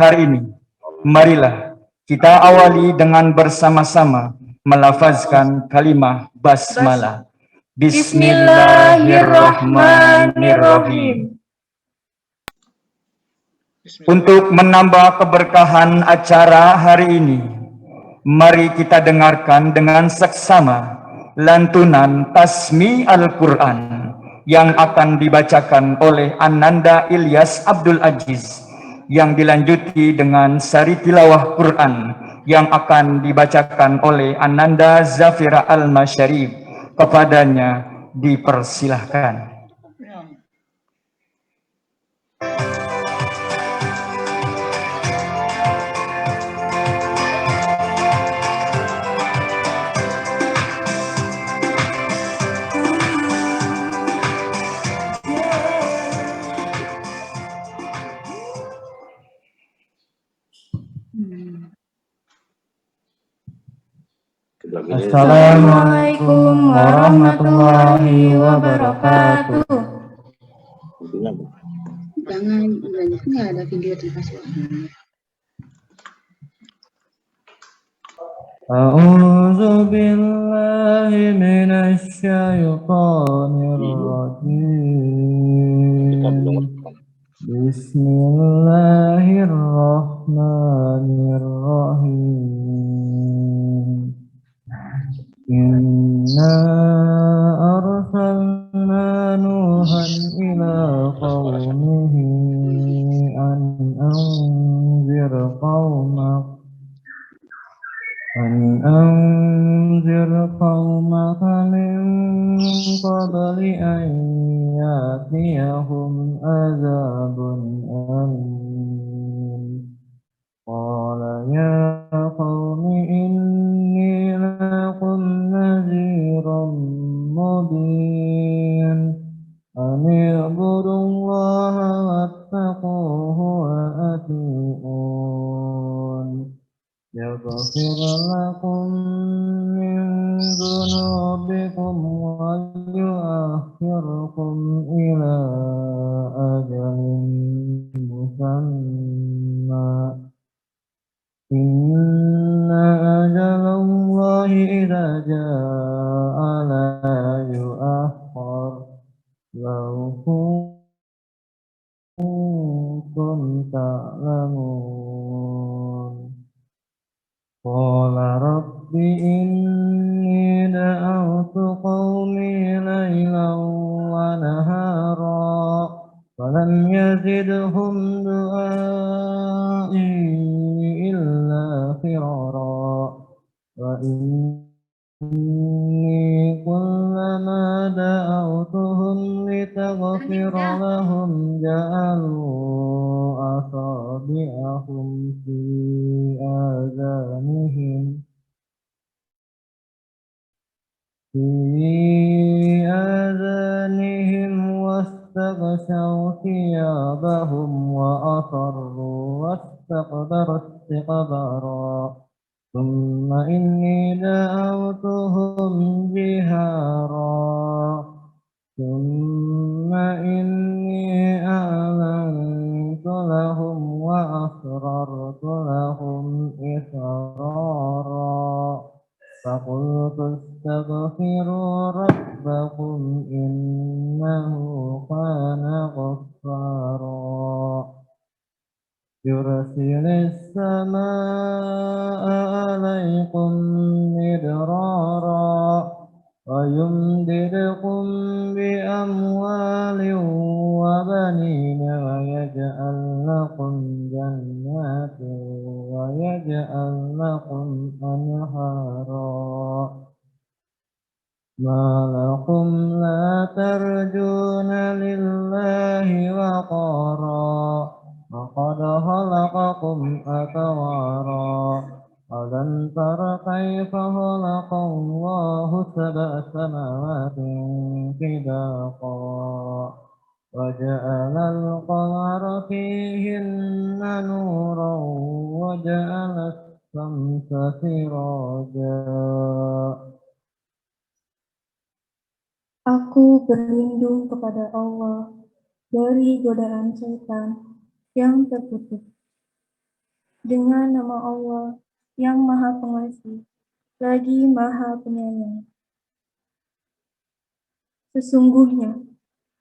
hari ini. Marilah kita awali dengan bersama-sama melafazkan kalimah basmalah. Bismillahirrahmanirrahim. Untuk menambah keberkahan acara hari ini, mari kita dengarkan dengan seksama lantunan Tasmi Al-Quran yang akan dibacakan oleh Ananda Ilyas Abdul Aziz, yang dilanjuti dengan sari tilawah Quran yang akan dibacakan oleh Ananda Zafira Al-Masyarif. Kepadanya dipersilahkan. Assalamualaikum warahmatullahi wabarakatuh. Jangan, nggak ada video tanpa suara. A'udzu billahi minasy syaithanir rajim. Bismillahirrahmanirrahim. Inna arsalna Nuhan ila qaumihi an anzir qaumaka min qabli an yatiyahum azabun alim. Qala ya qaumi inni lakum nadhirum mubin. An i'budullaha wattaquhu wa ati'un. Yaghfir lakum min dhunubikum wa yu'akhirkum ila ajalin musamma. Inna ajalallahi idza jaa'a la yu'akhkhar. Law kuntum ta'lamun. Qala rabbi inni da'awtu qaumi laylan wa nahara falam yazidhum du'ai illa firara. Wa inni kullama da'awtuhum litaghfira lahum ja'alu asabi'ahum fi آذانهم واستغشوا ثيابهم وأصروا واستكبروا استكبارا. ثم إني دعوتهم جهارا ثم إني أعلنت لهم وأسررت لهم إسرارا. فقلت استغفروا ربكم إنه كان غفارا. يرسل السماء عليكم مدرارا ويمددكم بأموال وبنين ويجعل لكم جنات ويجعل لكم أنهارا. ما لكم لا ترجون لله وقارا وقد خلقكم أطوارا. ألم تر كيف خلق الله سبع سماوات طباقا وجعل القمر فيهن نورا وجعل الشمس سراجا. Aku berlindung kepada Allah dari godaan syaitan yang terkutuk. dengan nama Allah yang Maha Pengasih, lagi Maha Penyayang. Sesungguhnya,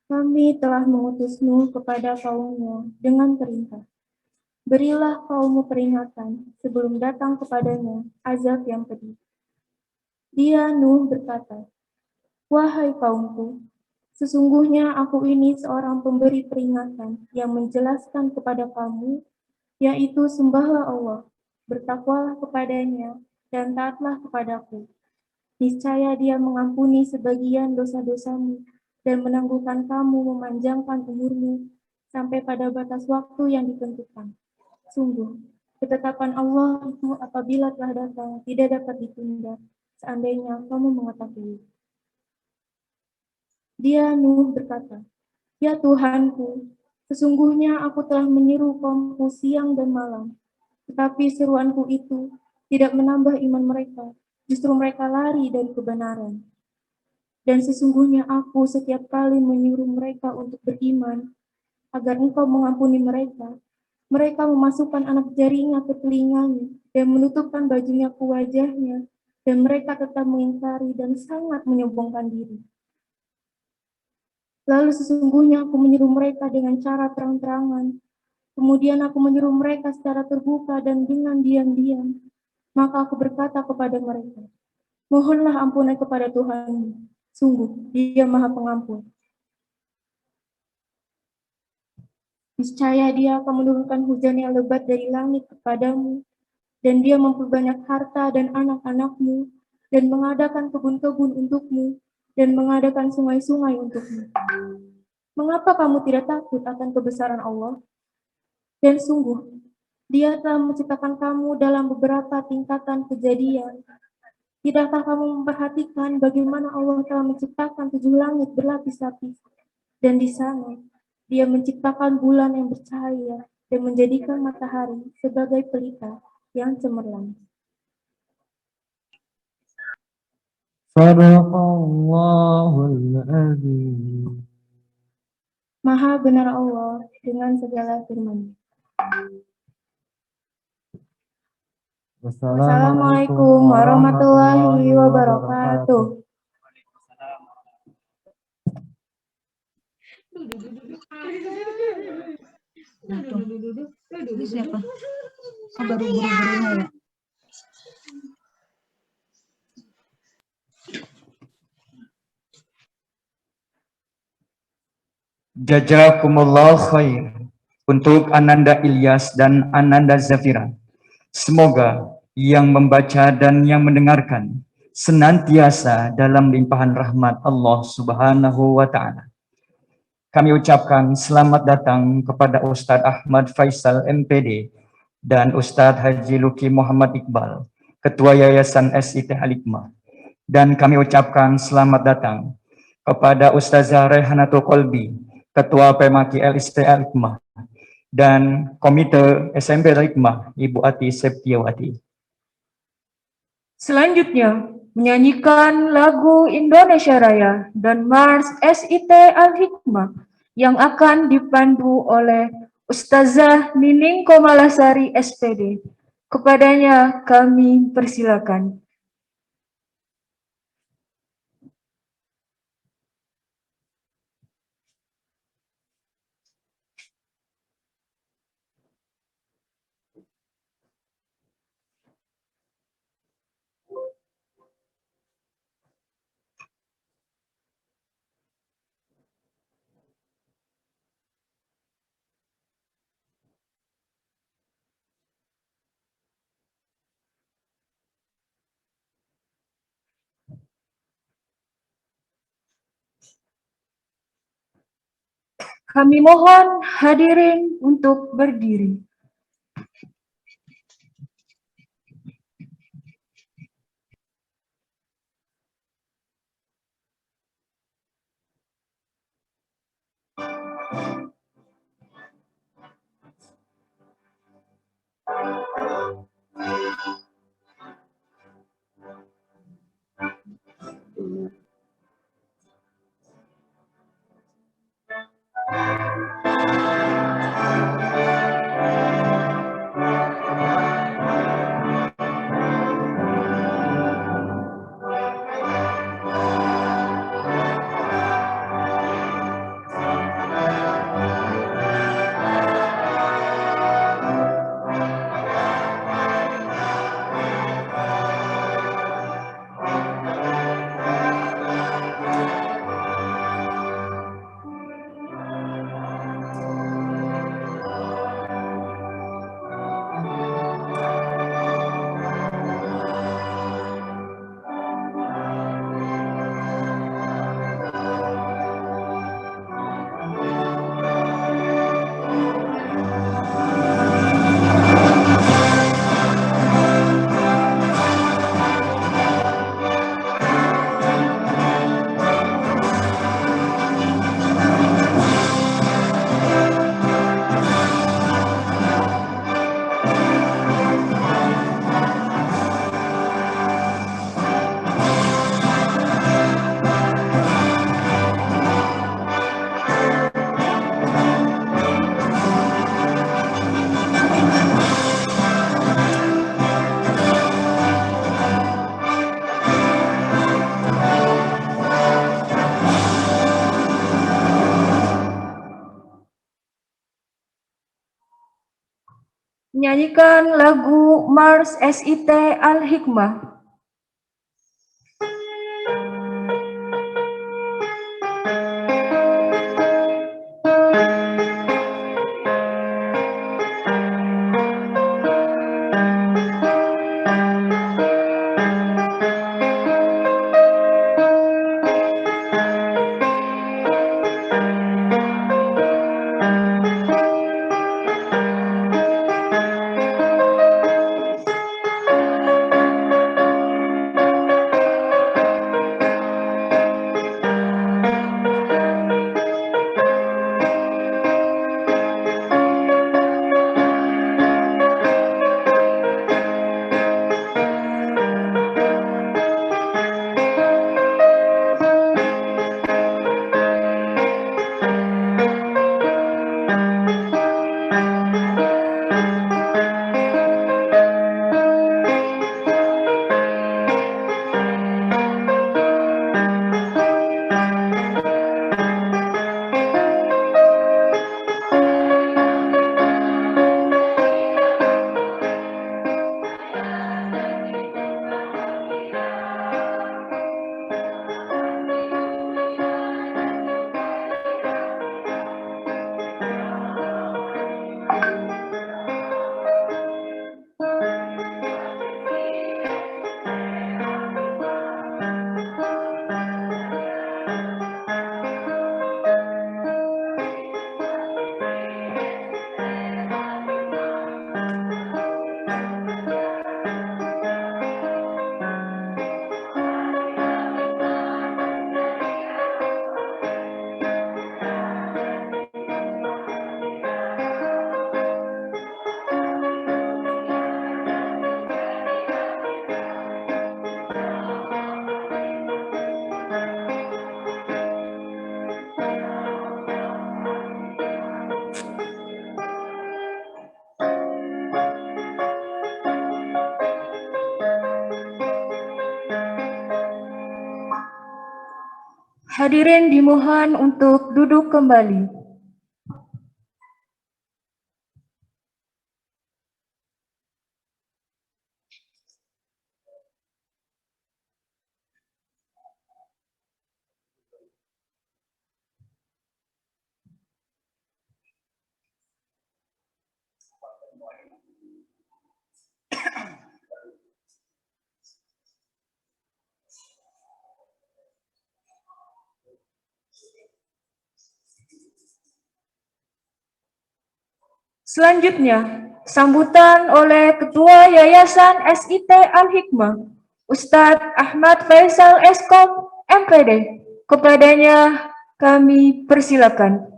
kami telah mengutus Nuh kepada kaumnya dengan perintah. Berilah kaummu peringatan sebelum datang kepadanya azab yang pedih. Dia Nuh berkata, "Wahai kaumku, sesungguhnya aku ini seorang pemberi peringatan yang menjelaskan kepada kamu, yaitu sembahlah Allah, bertakwalah kepadanya, dan taatlah kepadaku. Niscaya Dia mengampuni sebagian dosa-dosamu dan menangguhkan kamu memanjangkan umurmu sampai pada batas waktu yang ditentukan. Sungguh, ketetapan Allah itu apabila telah datang tidak dapat ditunda, seandainya kamu mengetahui." Dia Nuh berkata, "Ya Tuhanku, sesungguhnya aku telah menyeru kaumku siang dan malam, tetapi seruanku itu tidak menambah iman mereka, justru mereka lari dari kebenaran. Dan sesungguhnya aku setiap kali menyuruh mereka untuk beriman, agar engkau mengampuni mereka, mereka memasukkan anak jarinya ke telinganya dan menutupkan bajunya ke wajahnya, dan mereka tetap mengingkari dan sangat menyombongkan diri. Lalu sesungguhnya aku menyuruh mereka dengan cara terang-terangan. Kemudian aku menyuruh mereka secara terbuka dan dengan diam-diam. Maka aku berkata kepada mereka, mohonlah ampunan kepada Tuhanmu. Sungguh, Dia Maha Pengampun. Niscaya Dia akan menurunkan hujan yang lebat dari langit kepadamu, dan Dia memperbanyak harta dan anak-anakmu, dan mengadakan kebun-kebun untukmu, dan mengadakan sungai-sungai untukmu. Mengapa kamu tidak takut akan kebesaran Allah? Dan sungguh, Dia telah menciptakan kamu dalam beberapa tingkatan kejadian. Tidakkah kamu memperhatikan bagaimana Allah telah menciptakan 7 langit berlapis-lapis? Dan di sana, Dia menciptakan bulan yang bercahaya dan menjadikan matahari sebagai pelita yang cemerlang. Sadaqallahul azim. Maha benar Allah dengan segala firman. Wassalamualaikum warahmatullahi wabarakatuh. Ini siapa? Oh, baru guru-gurunya ya. Jazakumullah khair untuk Ananda Ilyas dan Ananda Zafira. Semoga yang membaca dan yang mendengarkan senantiasa dalam limpahan rahmat Allah Subhanahu wa Ta'ala. Kami ucapkan selamat datang kepada Ustadz Ahmad Faisal MPD dan Ustadz Haji Luki Muhammad Iqbal, Ketua Yayasan SIT Al-Hikmah. Dan kami ucapkan selamat datang kepada Ustazah Rehanatul Kolbi, Ketua PMAKI LST Al-Hikmah, dan Komite SMP Al-Hikmah, Ibu Ati Septiawati. Selanjutnya, menyanyikan lagu Indonesia Raya dan Mars SIT Al-Hikmah yang akan dipandu oleh Ustazah Nining Komalasari SPD. Kepadanya kami persilakan. Kami mohon hadirin untuk berdiri. menyanyikan lagu Mars SIT Al-Hikmah. Hadirin dimohon untuk duduk kembali. Selanjutnya, sambutan oleh Ketua Yayasan SIT Al-Hikmah, Ustadz Ahmad Faisal Eskom, MPD. Kepadanya kami persilakan.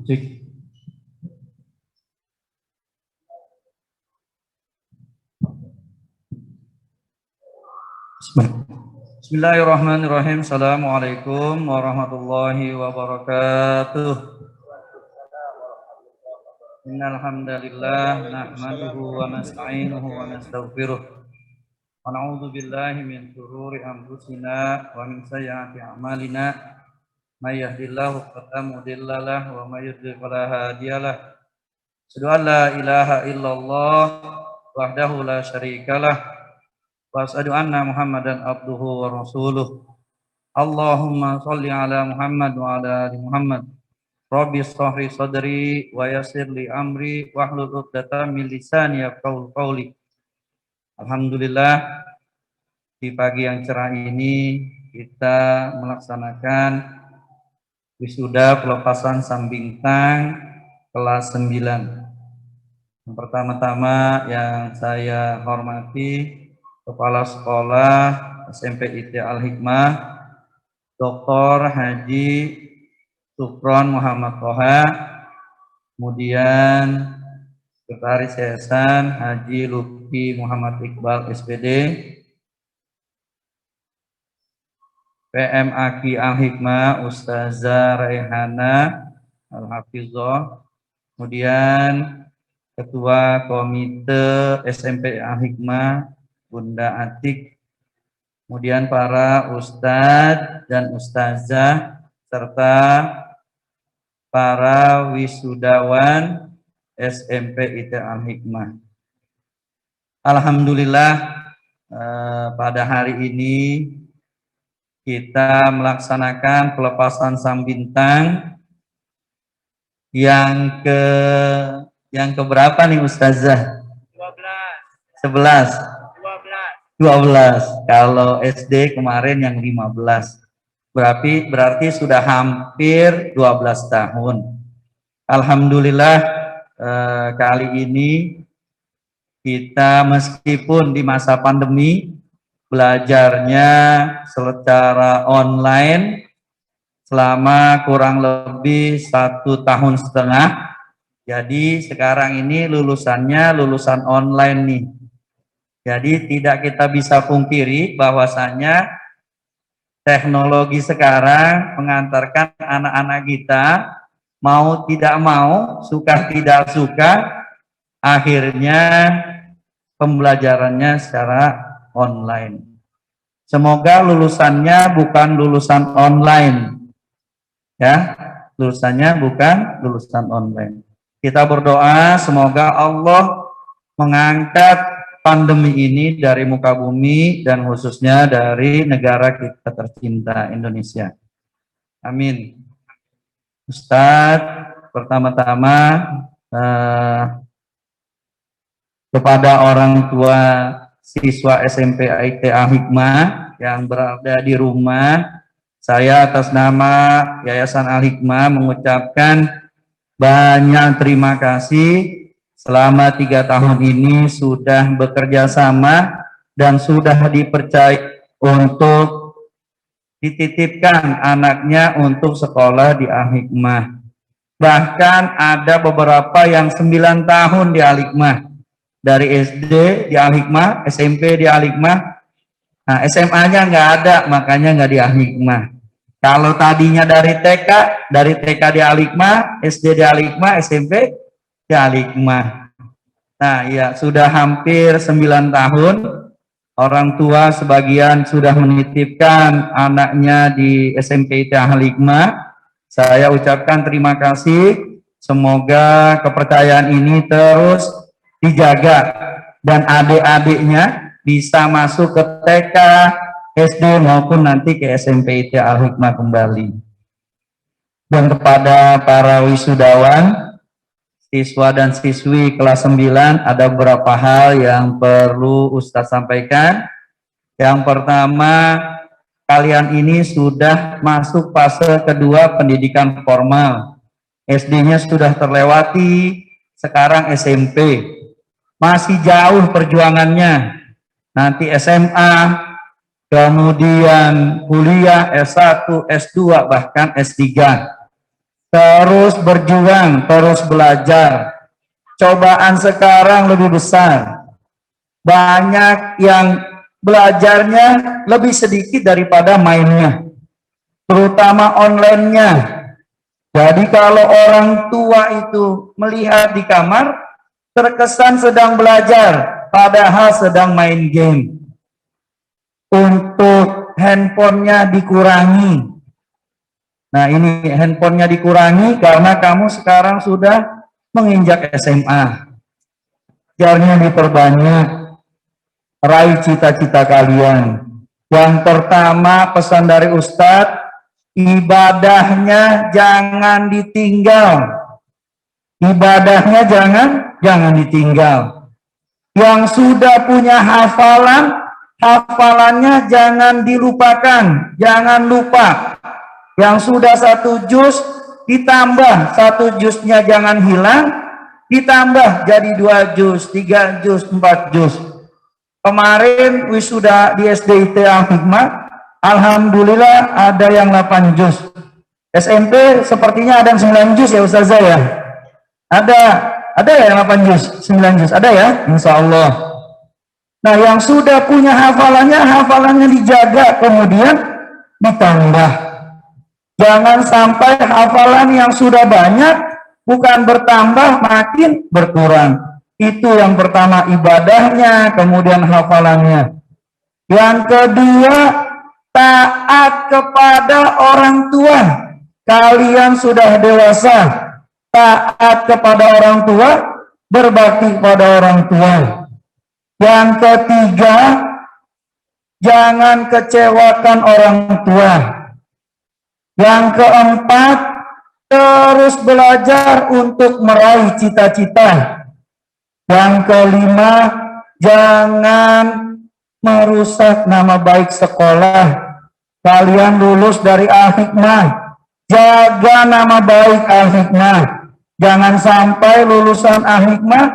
Cek. Bismillahirrahmanirrahim. Assalamualaikum warahmatullahi wabarakatuh. Innal hamdalillah nahmaduhu wa nasta'inuhu wa nastaghfiruh. Wa na'udzu billahi min shururi anfusina wa min sayyiati a'malina. May yahdihillahu fala mudilla lahu wa may yudlil fala hadiyalah. Asyhadu an la ilaha illallah wahdahu la syarikalah wa asyhadu anna Muhammadan abduhu wa rasuluh. Allahumma shalli ala Muhammad wa ala ali Muhammad. Rabbi shrah li sadri wa yassir li amri wahlul 'uqdatam min lisani yafqahu qawli. Alhamdulillah, di pagi yang cerah ini kita melaksanakan wisuda pelepasan Sambintang kelas 9. Yang pertama-tama yang saya hormati Kepala Sekolah SMP IT Al-Hikmah, Dr. Haji Supron Muhammad Toha, kemudian Sekretaris Yayasan Haji Lutfi Muhammad Iqbal SPD, PM Aki Al-Hikmah Ustazah Raihana Al-Hafizah, kemudian Ketua Komite SMP Al-Hikmah Bunda Atik, kemudian para ustadz dan ustazah serta para wisudawan SMP IT Al-Hikmah. Alhamdulillah pada hari ini kita melaksanakan pelepasan sang bintang yang keberapa nih Ustazah? 11. 12. Kalau SD kemarin yang 15. Berarti sudah hampir 12 tahun. Alhamdulillah kali ini kita meskipun di masa pandemi belajarnya secara online selama kurang lebih 1,5 tahun. Jadi sekarang ini lulusannya lulusan online nih. Jadi tidak kita bisa pungkiri bahwasanya teknologi sekarang mengantarkan anak-anak kita mau tidak mau, suka tidak suka, akhirnya pembelajarannya secara online. Semoga lulusannya bukan lulusan online. Ya, lulusannya bukan lulusan online. Kita berdoa semoga Allah mengangkat pandemi ini dari muka bumi dan khususnya dari negara kita tercinta Indonesia. Amin. Ustadz, pertama-tama kepada orang tua siswa SMP IT Al-Hikmah yang berada di rumah, saya atas nama Yayasan Al-Hikmah mengucapkan banyak terima kasih selama 3 tahun ini sudah bekerja sama dan sudah dipercaya untuk dititipkan anaknya untuk sekolah di Al-Hikmah. Bahkan ada beberapa yang 9 tahun di Al-Hikmah. Dari SD di Al-Hikmah, SMP di Al-Hikmah, nah SMA-nya nggak ada, makanya nggak di Al-Hikmah. Kalau tadinya dari TK di Al-Hikmah, SD di Al-Hikmah, SMP di Al-Hikmah. Nah ya sudah hampir 9 tahun. Orang tua sebagian sudah menitipkan anaknya di SMP IT Al-Hikmah. Saya ucapkan terima kasih. Semoga kepercayaan ini terus dijaga dan adik-adiknya bisa masuk ke TK, SD maupun nanti ke SMP IT Al-Hikmah kembali. Dan kepada para wisudawan, siswa dan siswi kelas 9, ada beberapa hal yang perlu Ustadz sampaikan. Yang pertama, kalian ini sudah masuk fase kedua pendidikan formal. SD-nya sudah terlewati, sekarang SMP. Masih jauh perjuangannya. Nanti SMA, kemudian kuliah, S1, S2, bahkan S3. Terus berjuang, terus belajar. Cobaan sekarang lebih besar. Banyak yang belajarnya lebih sedikit daripada mainnya. Terutama online-nya. Jadi kalau orang tua itu melihat di kamar, terkesan sedang belajar, padahal sedang main game. Untuk handphonenya dikurangi. Nah ini handphonenya dikurangi karena kamu sekarang sudah menginjak SMA. Ajarnya diperbanyak, raih cita-cita kalian. Yang pertama pesan dari Ustadz, ibadahnya jangan ditinggal. Ibadahnya jangan ditinggal. Yang sudah punya hafalan, hafalannya jangan dilupakan, jangan lupa. Yang sudah 1 juz ditambah, 1 juznya jangan hilang, ditambah jadi 2 juz, 3 juz, 4 juz. kemarin wisuda di SDIT Al-Hikmah, alhamdulillah ada yang 8 juz. SMP sepertinya ada yang 9 juz ya Ustazah ya. Ada ya yang 8 juz, 9 juz, ada ya? Insya Allah. Nah, yang sudah punya hafalannya dijaga, kemudian ditambah. Jangan sampai hafalan yang sudah banyak bukan bertambah, makin berkurang. Itu yang pertama, ibadahnya, kemudian hafalannya. Yang kedua, taat kepada orang tua. Kalian sudah dewasa, taat kepada orang tua, berbakti kepada orang tua. Yang ketiga, jangan kecewakan orang tua. Yang keempat, terus belajar untuk meraih cita-cita. Yang kelima, jangan merusak nama baik sekolah. Kalian lulus dari Al-Hikmah, jaga nama baik Al-Hikmah. Jangan sampai lulusan Al-Hikmah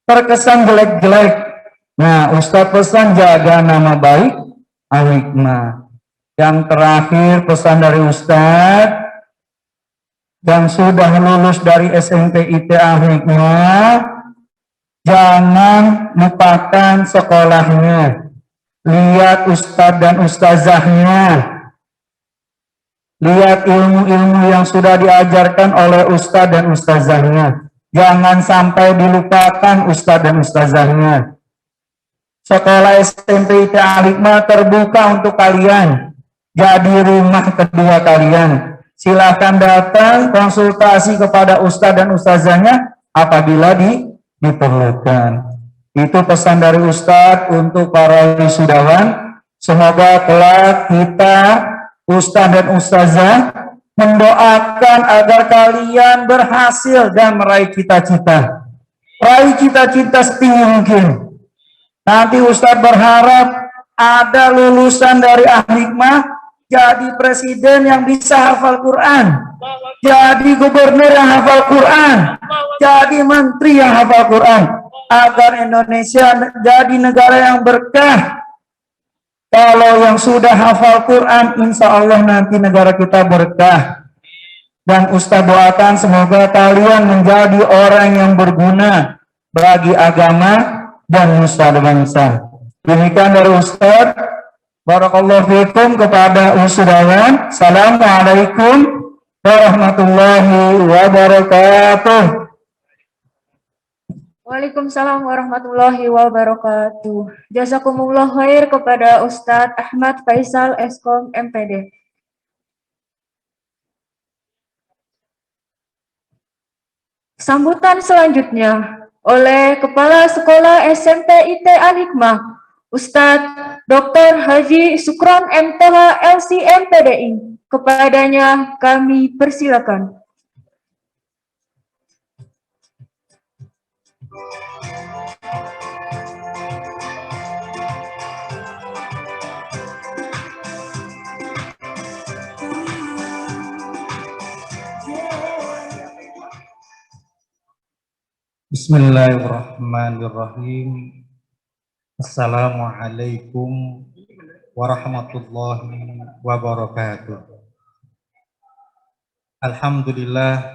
terkesan jelek-jelek. Nah, Ustadz pesan jaga nama baik Al-Hikmah. Yang terakhir pesan dari Ustadz yang sudah lulus dari SMP IT Al-Hikmah, jangan lupakan sekolahnya. Lihat Ustadz dan Ustazahnya. Lihat ilmu-ilmu yang sudah diajarkan oleh Ustadz dan Ustazahnya. Jangan sampai dilupakan Ustadz dan Ustazahnya. Sekolah SMP IT Al-Hikmah terbuka untuk kalian. Jadi rumah kedua kalian. Silahkan datang konsultasi kepada Ustadz dan Ustazahnya apabila diperlukan. Itu pesan dari Ustadz untuk para wisudawan. Semoga kelak kita, Ustadz dan Ustazah, mendoakan agar kalian berhasil dan meraih cita-cita. Raih cita-cita setinggi mungkin. Nanti Ustadz berharap ada lulusan dari Al-Hikmah jadi presiden yang bisa hafal Quran, jadi gubernur yang hafal Quran, jadi menteri yang hafal Quran, agar Indonesia jadi negara yang berkah. Kalau yang sudah hafal Quran, insya Allah nanti negara kita berkah. Dan Ustaz doakan semoga kalian menjadi orang yang berguna bagi agama dan nusa bangsa. Demikian dari Ustaz. Barakallahu fiikum kepada wisudawan. Assalamualaikum warahmatullahi wabarakatuh. Waalaikumsalam warahmatullahi wabarakatuh. Jazakumullah khair kepada Ustadz Ahmad Faisal Eskom MPD. Sambutan selanjutnya oleh Kepala Sekolah SMP IT Al-Hikmah, Ustadz Dr. Haji Sukron MTH LC MPDI. Kepadanya kami persilakan. Bismillahirrahmanirrahim. Assalamualaikum warahmatullahi wabarakatuh. Alhamdulillah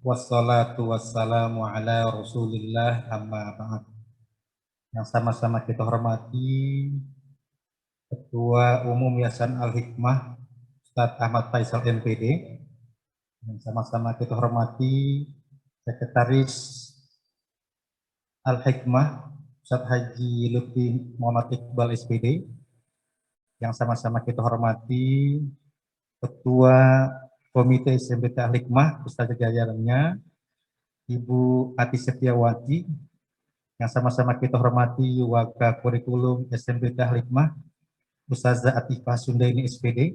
wassalatu wassalamu ala Rasulillah amma ba'd. Yang sama-sama kita hormati Ketua Umum Yayasan Al-Hikmah Ustadz Ahmad Faisal MPD. Yang sama-sama kita hormati Sekretaris Al-Hikmah Ustadz Haji Lutfi Muhammad Iqbal SPD. Yang sama-sama kita hormati Ketua Komite SMPT Al-Hikmah Ustadz jajarannya Ibu Ati Setiawati. Yang sama-sama kita hormati Waka Kurikulum SMPT Al-Hikmah Ustazah Atifah Sundaini SPD.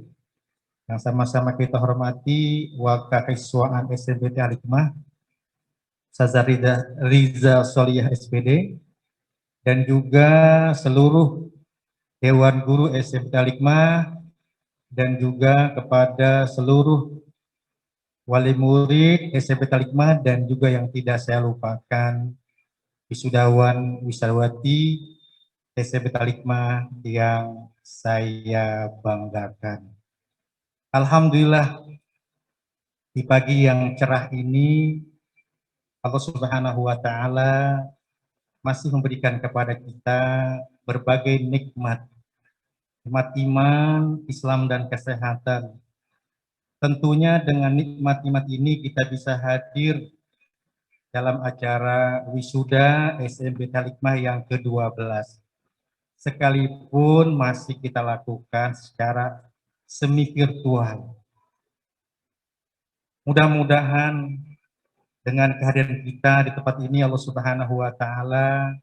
Yang sama-sama kita hormati Waka Kesiswaan SMPT Al-Hikmah Ustazah Riza Soliyah SPD. Dan juga seluruh Dewan Guru SMPT Al-Hikmah dan juga kepada seluruh wali murid SMPT Al-Hikmah dan juga yang tidak saya lupakan wisudawan wisawati SMPT Al-Hikmah yang saya banggakan. Alhamdulillah, di pagi yang cerah ini Allah Subhanahu wa taala masih memberikan kepada kita berbagai nikmat, nikmat iman, Islam dan kesehatan. Tentunya dengan nikmat-nikmat ini kita bisa hadir dalam acara wisuda SMPT Al-Hikmah yang ke-12. Sekalipun masih kita lakukan secara semi virtual. Mudah-mudahan dengan kehadiran kita di tempat ini Allah Subhanahu wa taala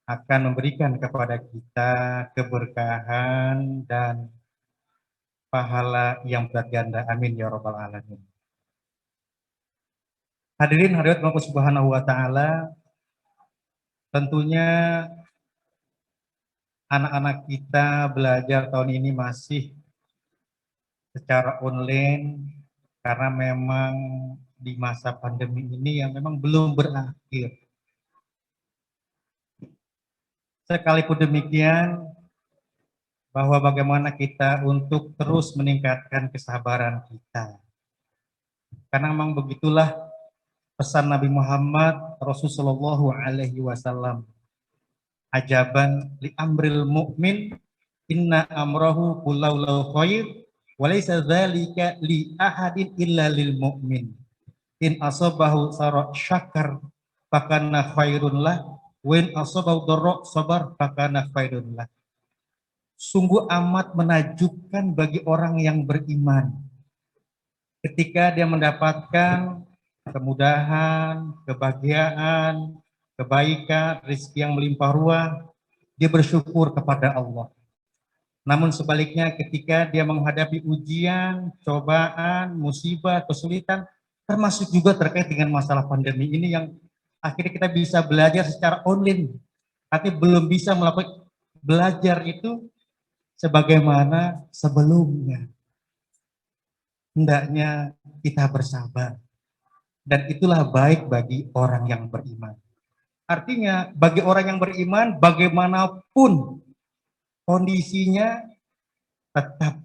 akan memberikan kepada kita keberkahan dan pahala yang berganda. Amin ya rabbal alamin. Hadirin hadirat Allah Subhanahu wa taala, tentunya anak-anak kita belajar tahun ini masih secara online karena memang di masa pandemi ini yang memang belum berakhir. Sekalipun demikian, bahwa bagaimana kita untuk terus meningkatkan kesabaran kita. Karena memang begitulah pesan Nabi Muhammad Rasulullah SAW. Ajaban li amril mu'min inna amrahu kullahu khair walaysa dzalika li ahadin illa lil mu'min. In asabahu sara syakar fakana khairun lah wa in asabahu dharra sabar fakana khairun lah. Sungguh amat menakjubkan bagi orang yang beriman ketika dia mendapatkan kemudahan, kebahagiaan, kebaikan, rezeki yang melimpah ruah, dia bersyukur kepada Allah. Namun sebaliknya ketika dia menghadapi ujian, cobaan, musibah, kesulitan, termasuk juga terkait dengan masalah pandemi ini yang akhirnya kita bisa belajar secara online, tapi belum bisa melakukan belajar itu sebagaimana sebelumnya. Hendaknya kita bersabar, dan itulah baik bagi orang yang beriman. Artinya bagi orang yang beriman bagaimanapun kondisinya tetap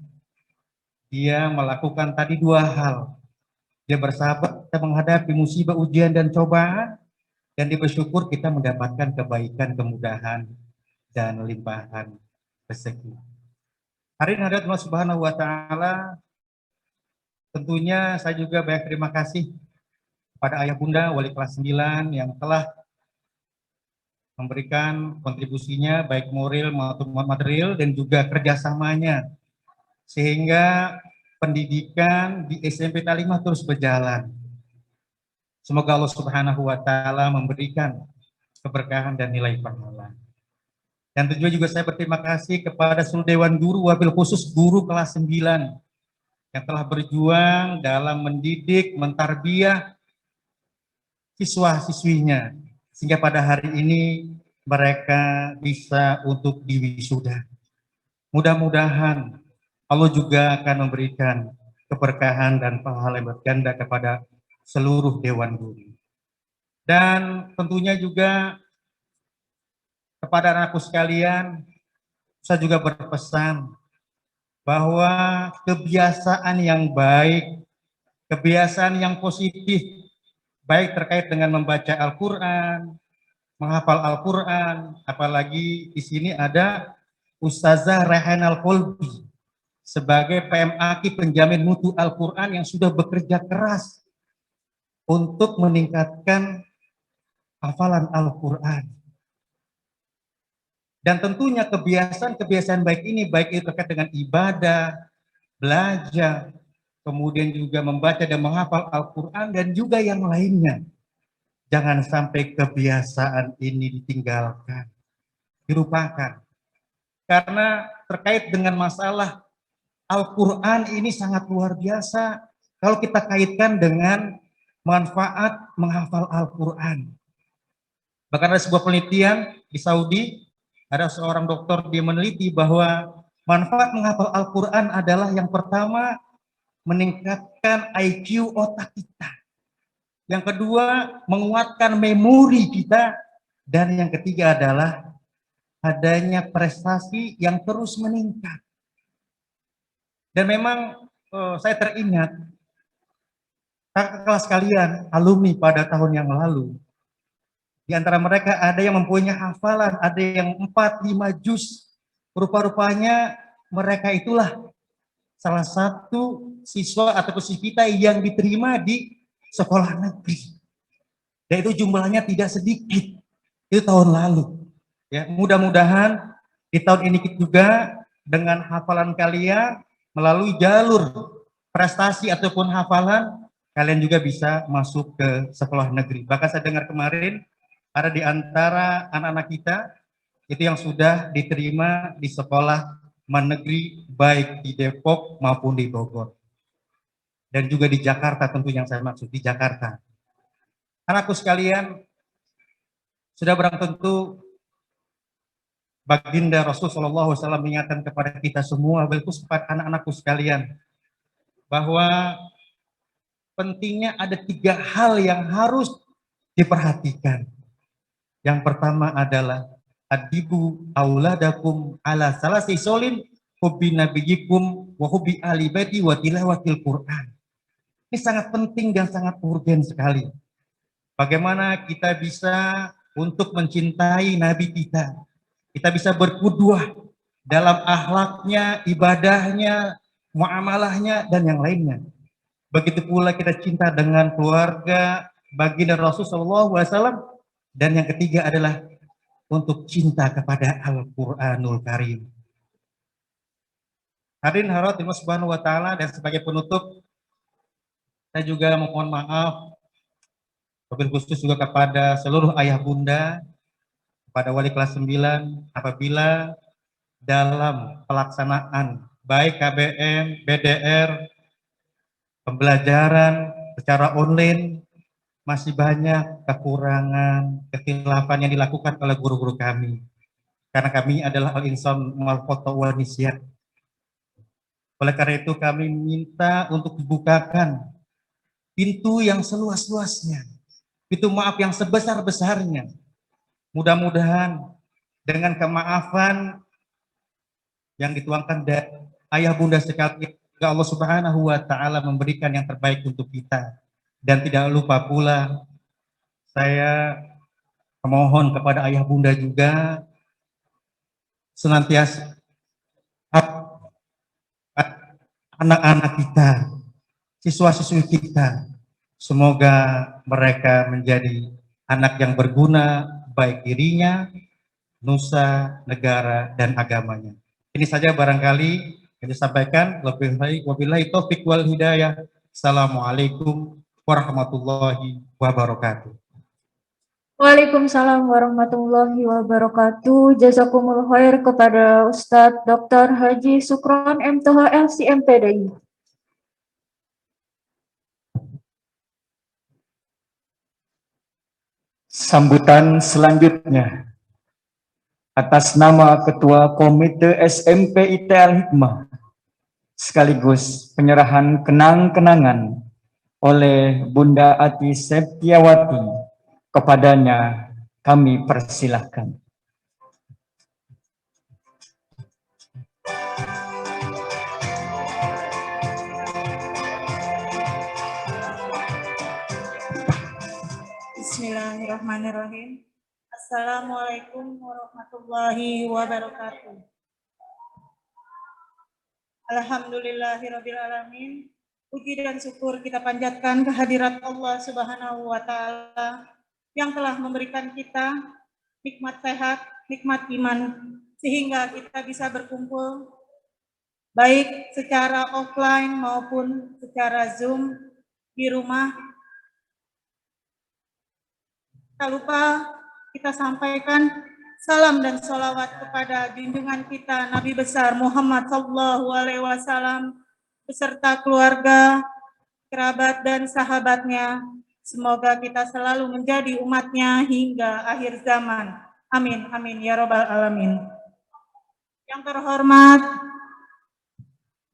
dia melakukan tadi dua hal. Dia bersabar kita menghadapi musibah, ujian dan cobaan, dan dia bersyukur kita mendapatkan kebaikan, kemudahan dan limpahan rezeki. Hari ini Allah Subhanahu wa taala, tentunya saya juga banyak terima kasih kepada ayah bunda wali kelas 9 yang telah memberikan kontribusinya baik moral maupun material dan juga kerjasamanya sehingga pendidikan di SMPT Al-Hikmah terus berjalan. Semoga Allah Subhanahu wa taala memberikan keberkahan dan nilai pahala. Dan juga saya berterima kasih kepada seluruh Dewan Guru, wabil khusus guru kelas 9 yang telah berjuang dalam mendidik, mentarbiyah siswa-siswinya sehingga pada hari ini mereka bisa untuk diwisuda. Mudah-mudahan Allah juga akan memberikan keberkahan dan pahala yang berganda kepada seluruh Dewan Guru. Dan tentunya juga kepada anakku sekalian, saya juga berpesan bahwa kebiasaan yang baik, kebiasaan yang positif, baik terkait dengan membaca Al-Quran, menghafal Al-Quran, apalagi di sini ada Ustazah Rehanal Kolbi sebagai PMAK penjamin mutu Al-Quran yang sudah bekerja keras untuk meningkatkan hafalan Al-Quran. Dan tentunya kebiasaan-kebiasaan baik ini, baik itu terkait dengan ibadah, belajar, kemudian juga membaca dan menghafal Al-Quran, dan juga yang lainnya. Jangan sampai kebiasaan ini ditinggalkan, dilupakan. Karena terkait dengan masalah Al-Quran ini sangat luar biasa kalau kita kaitkan dengan manfaat menghafal Al-Quran. Bahkan ada sebuah penelitian di Saudi, ada seorang dokter dia meneliti bahwa manfaat menghafal Al-Quran adalah yang pertama meningkatkan IQ otak kita. Yang kedua menguatkan memori kita. Dan yang ketiga adalah adanya prestasi yang terus meningkat. Dan memang saya teringat kakak kelas kalian, alumni pada tahun yang lalu. Di antara mereka ada yang mempunyai hafalan, ada yang 4-5 juz. Rupa-rupanya mereka itulah salah satu siswa atau siswita yang diterima di sekolah negeri. Dan itu jumlahnya tidak sedikit. Itu tahun lalu. Ya, mudah-mudahan di tahun ini juga dengan hafalan kalian melalui jalur prestasi ataupun hafalan, kalian juga bisa masuk ke sekolah negeri. Bahkan saya dengar kemarin ada di antara anak-anak kita itu yang sudah diterima di sekolah negeri baik di Depok maupun di Bogor. Dan juga di Jakarta tentu yang saya maksud, di Jakarta. Anakku sekalian, sudah barang tentu Baginda Rasulullah SAW mengingatkan kepada kita semua, khusus kepada anak-anakku sekalian, bahwa pentingnya ada 3 hal yang harus diperhatikan. Yang pertama adalah adibu auladakum ala salasi solin hubbi nabiyikum wa hubbi ahli baiti wa tilawatil Quran. Ini sangat penting dan sangat urgen sekali. Bagaimana kita bisa untuk mencintai Nabi kita. Kita bisa berqudwah dalam akhlaknya, ibadahnya, muamalahnya, dan yang lainnya. Begitu pula kita cinta dengan keluarga baginda Rasulullah SAW. Dan yang ketiga adalah untuk cinta kepada Al-Quranul Karim. Hadirin hadirat Allah Subhanahu wa Ta'ala, dan sebagai penutup, saya juga mohon maaf, wabil khusus juga kepada seluruh ayah bunda, kepada wali kelas 9, apabila dalam pelaksanaan baik KBM, BDR, pembelajaran secara online, masih banyak kekurangan, kekhilafan yang dilakukan oleh guru-guru kami. Karena kami adalah al-insan mal-khoto wa nisyan. Oleh karena itu kami minta untuk dibukakan pintu yang seluas-luasnya. Pintu maaf yang sebesar-besarnya. Mudah-mudahan dengan kemaafan yang dituangkan dari ayah bunda sekalian, Allah Subhanahu wa Ta'ala memberikan yang terbaik untuk kita. Dan tidak lupa pula, saya memohon kepada ayah bunda juga senantiasa anak-anak kita, siswa-siswi kita, semoga mereka menjadi anak yang berguna baik dirinya, nusa, negara, dan agamanya. Ini saja barangkali yang disampaikan. Wabillahi taufiq wal hidayah. Assalamualaikum warahmatullahi wabarakatuh. Waalaikumsalam warahmatullahi wabarakatuh. Jazakumullah khair kepada Ustadz Dr. Haji Sukron MTH LCMPDI. Sambutan selanjutnya atas nama Ketua Komite SMP IT Al-Hikmah sekaligus penyerahan kenang-kenangan oleh Bunda Ati Septiawati, kepadanya kami persilahkan. Bismillahirrahmanirrahim. Assalamualaikum warahmatullahi wabarakatuh. Alhamdulillahirrabbilalamin. Puji dan syukur kita panjatkan kehadirat Allah Subhanahu wa Ta'ala yang telah memberikan kita nikmat sehat, nikmat iman, sehingga kita bisa berkumpul baik secara offline maupun secara Zoom di rumah. Tak lupa kita sampaikan salam dan sholawat kepada junjungan kita Nabi besar Muhammad SAW beserta keluarga, kerabat, dan sahabatnya. Semoga kita selalu menjadi umatnya hingga akhir zaman. Amin, amin, ya robbal alamin. Yang terhormat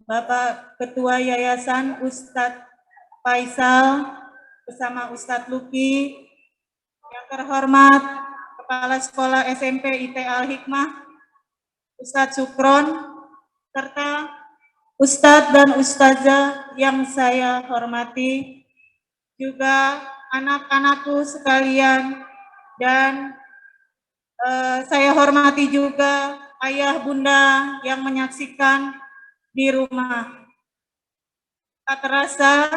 Bapak Ketua Yayasan Ustadz Faisal bersama Ustadz Luki. Yang terhormat Kepala Sekolah SMP IT Al-Hikmah, Ustadz Sukron, serta Ustadz dan Ustazah yang saya hormati, juga anak-anakku sekalian, dan saya hormati juga ayah bunda yang menyaksikan di rumah. Tak terasa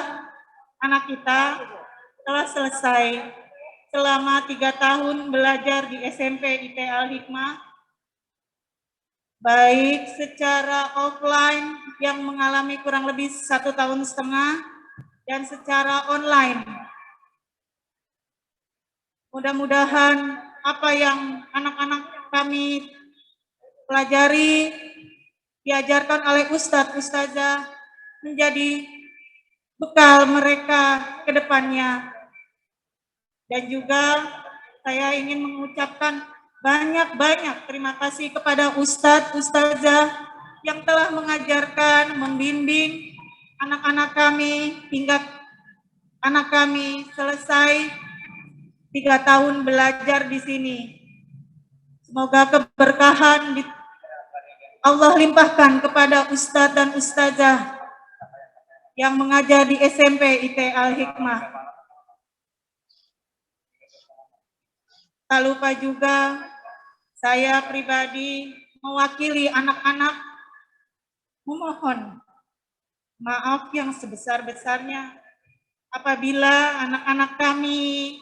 anak kita telah selesai selama 3 tahun belajar di SMP IT Al-Hikmah, baik secara offline yang mengalami kurang lebih 1,5 tahun dan secara online. Mudah-mudahan apa yang anak-anak kami pelajari, diajarkan oleh Ustadz, Ustazah, menjadi bekal mereka ke depannya. Dan juga saya ingin mengucapkan banyak-banyak terima kasih kepada Ustadz, Ustazah yang telah mengajarkan, membimbing anak-anak kami hingga anak kami selesai 3 tahun belajar di sini. Semoga keberkahan Allah limpahkan kepada Ustadz dan Ustazah yang mengajar di SMP IT Al-Hikmah. Tak lupa juga saya pribadi mewakili anak-anak memohon maaf yang sebesar-besarnya apabila anak-anak kami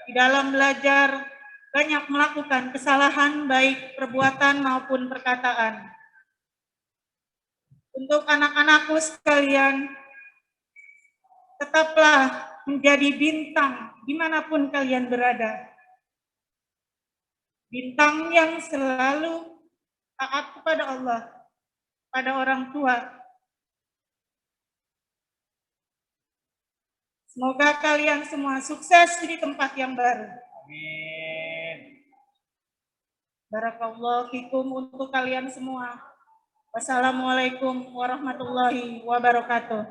di dalam belajar banyak melakukan kesalahan baik perbuatan maupun perkataan. Untuk anak-anakku sekalian, tetaplah menjadi bintang dimanapun kalian berada. Bintang yang selalu taat kepada Allah, pada orang tua. Semoga kalian semua sukses di tempat yang baru. Amin. Barakallahu fikum untuk kalian semua. Wassalamualaikum warahmatullahi wabarakatuh.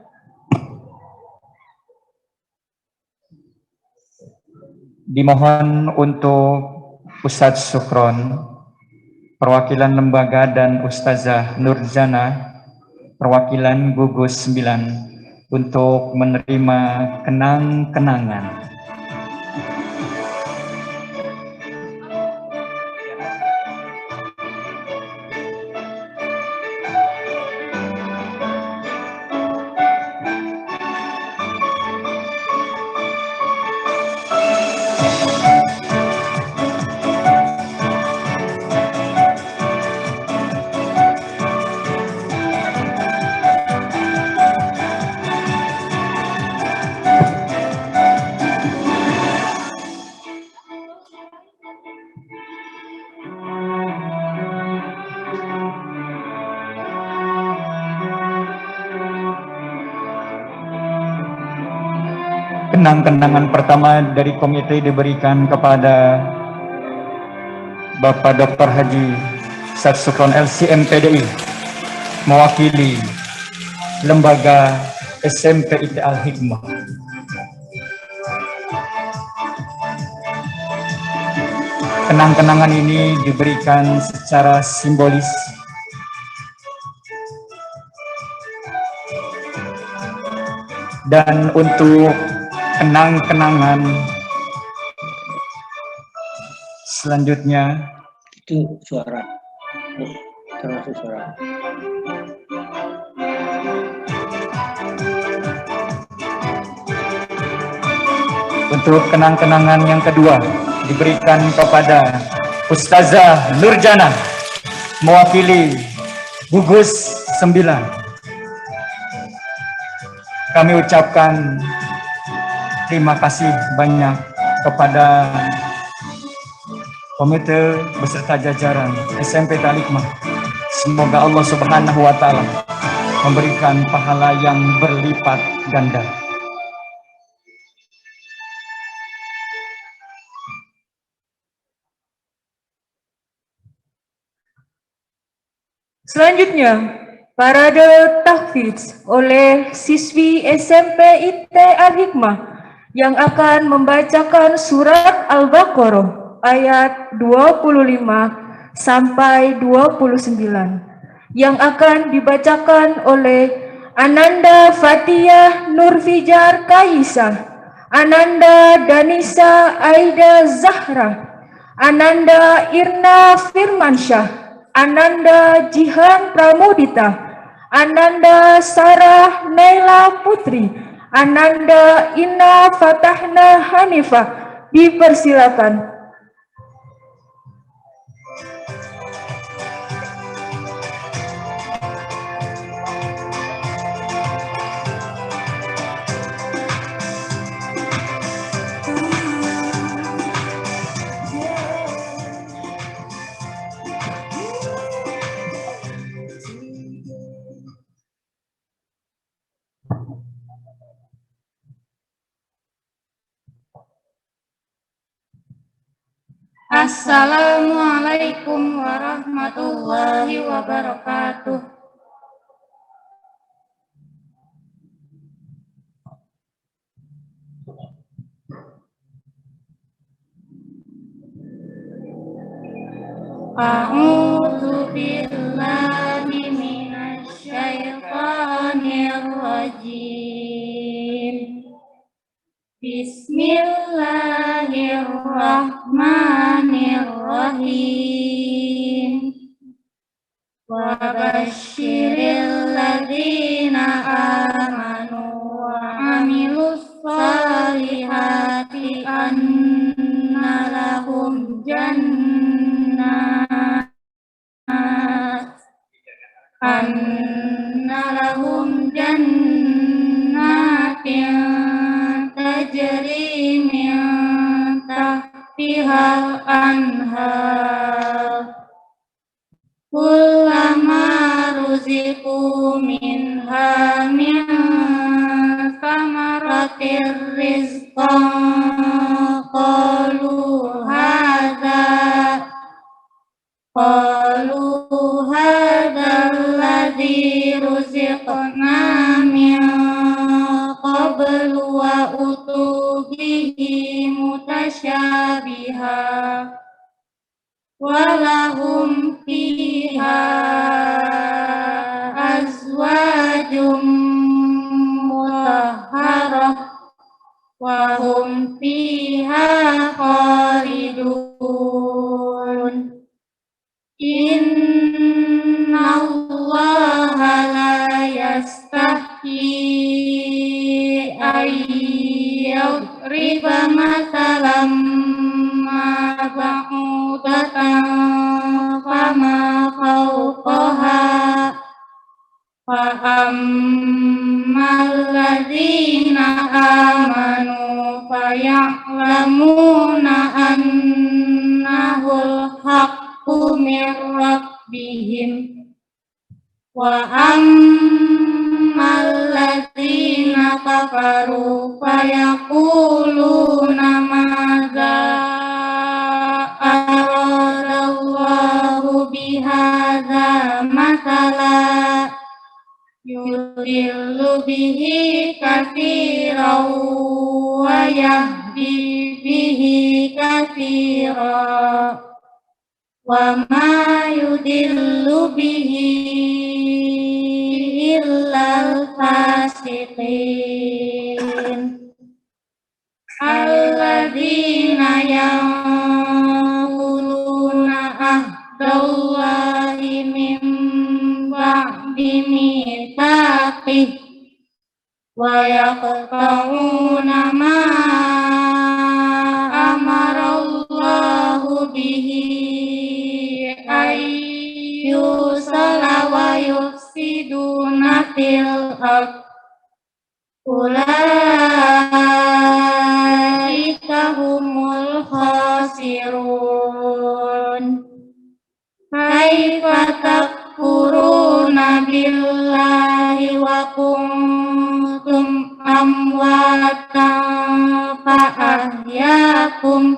Dimohon untuk Ustadz Sukron, perwakilan lembaga, dan Ustazah Nurjana, perwakilan gugus 9, untuk menerima kenang-kenangan. Kenang-kenangan pertama dari komite diberikan kepada Bapak Dr. Haji Ustadz Sukron LCMPDI, mewakili lembaga SMP IT Al-Hikmah. Kenang-kenangan ini diberikan secara simbolis dan untuk kenang-kenangan selanjutnya Itu suara. Termasuk suara. untuk kenang-kenangan yang kedua diberikan kepada Ustazah Nurjana, mewakili gugus 9. Kami ucapkan terima kasih banyak kepada komite beserta jajaran SMP Al-Hikmah. Semoga Allah Subhanahu wa Ta'ala memberikan pahala yang berlipat ganda. Selanjutnya, parade tahfidz oleh siswi SMP IT Al-Hikmah yang akan membacakan surat Al-Baqarah ayat 25 sampai 29 yang akan dibacakan oleh Ananda Fathiyah Nurfijar Kaisah, Ananda Danisa Aida Zahra, Ananda Irna Firmansyah, Ananda Jihan Pramudita, Ananda Sarah Naila Putri, Ananda Ina Fatahna Hanifah. Dipersilakan. Assalamualaikum warahmatullahi wabarakatuh. A'udzu billahi minasy syaithanir rajim. Bismillahirrahmanirrahim. Wa basyiril ladzina amanu wa amilus solihati anna lahum jannatin tajri min tahtihal anhar kullama ruziqu minha min samaratir rizqan qalu hadza alladzi ruziqna min qablu wa utubihi mutasyabiha walahum fiha azwajum mutahharah wa hum fiha khalidun. Innallaha la yastahyi ayyadriba mathalam ma ba'udatan fama fawqaha fa ammal ladzina amanu faya'lamuna annahul haqqu min rabbihim wa ammal ladzina kafaru fayaquluna madza aradallahu bihadza mathala yudillu bihi katsiran wa yahdi bihi katsiran wa ma yudillu bihi illal fasiqin alladzina yanquduna ahdallahi min ba'di mitsaqih wa yaqta'una ma amarallahu bihi ayyusala wa yufsiduna fil ardh ulaika humul khasirun. Kaifa takfuruna billahi wa kuntum amwatan fa ahyakum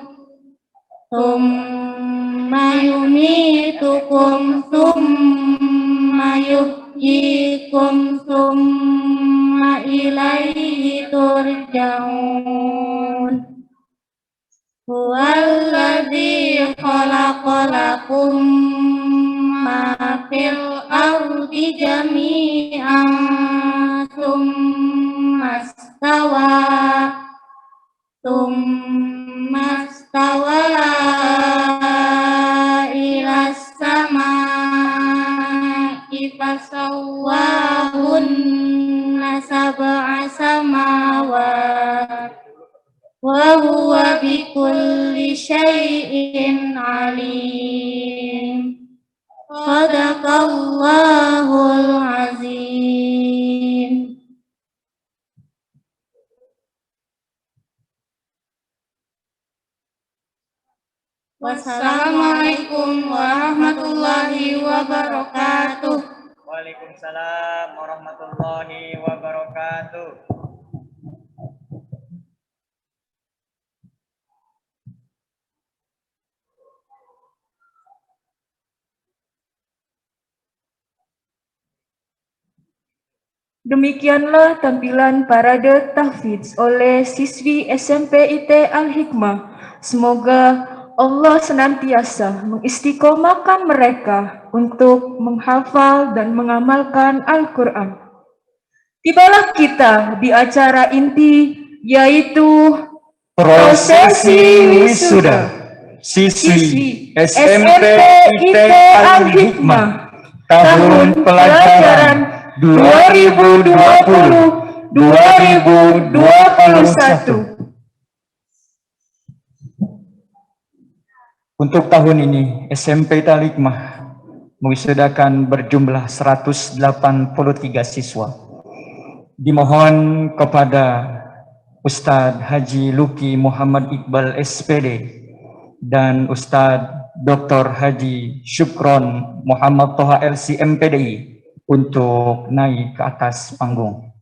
thumma yumitukum thumma yuhyikum thumma ilaihi turja'un. Huwallazi lakum ma fil ardi jami'an tsumma stawa ilas samaa'i fasawwahunna sab'a samawat wa huwa bikulli syai'in alim. Shadaqallahul azim. Wassalamualaikum warahmatullahi wabarakatuh. Waalaikumsalam warahmatullahi wabarakatuh. Demikianlah tampilan parade tahfidz oleh siswi SMP IT Al-Hikmah. Semoga Allah senantiasa mengistiqomahkan mereka untuk menghafal dan mengamalkan Al-Quran. Tibalah kita di acara inti, yaitu Prosesi wisuda siswi SMP IT Al-Hikmah tahun pelajaran 2020-2021. Untuk tahun ini SMP Al-Hikmah mewisudakan berjumlah 183 siswa. Dimohon kepada Ustadz Haji Luki Muhammad Iqbal SPD dan Ustadz Dr. Haji Syukron Muhammad Toha LC MPDI untuk naik ke atas panggung.